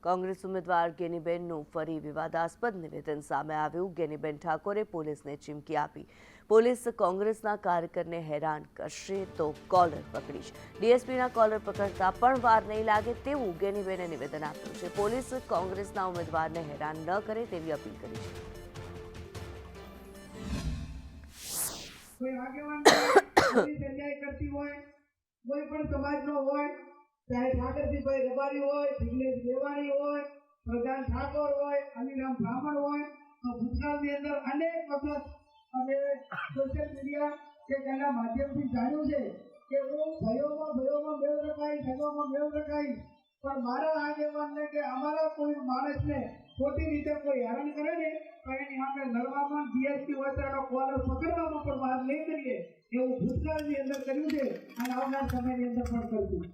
કોંગ્રેસ ઉમેદવાર ગેનીબેનનું ફરી વિવાદાસ્પદ નિવેદન સામે આવ્યું। ગેનીબેન ઠાકોરે પોલીસને ચીમકી આપી। પોલીસ કોંગ્રેસના કાર્યકરને હેરાન કરશે તો કોલર પકડીશ। ડીએસપીના કોલર પકડતા પણ વાર નહીં લાગે તેવું ગેનીબેને નિવેદન આપ્યું છે। પોલીસ કોંગ્રેસના ઉમેદવારને હેરાન ન કરે તેવી અપીલ કરી છે। कोई આગેવાન પોલીસ અન્યાય કરતી હોય, કોઈ પણ સમાજનો હોય, ચાહે ઠાકરજીભાઈ રબારી હોય, જિગ્નેશ દેવાણી હોય, પ્રધાન ઠાકોર હોય, અનિરામ બ્રાહ્મણ હોય, તો ભૂતકાળની અંદર અનેક વખત અમે સોશિયલ મીડિયા કે તેના માધ્યમથી જાણ્યું છે કે હું ભયોમાં મેળ રખાઈ, ઝઘડામાં મેળ રખાઈ, પણ મારા આગેવાનને કે અમારા કોઈ માણસને ખોટી રીતે કોઈ હેરાન કરે ને તો એની સામે લડવામાં ડીએસપી હોય તો એનો કોલર પકડવામાં પણ વાર નહીં કરીએ એવું ભૂતકાળની અંદર કર્યું છે અને આવનાર સમયની અંદર પણ કરશું।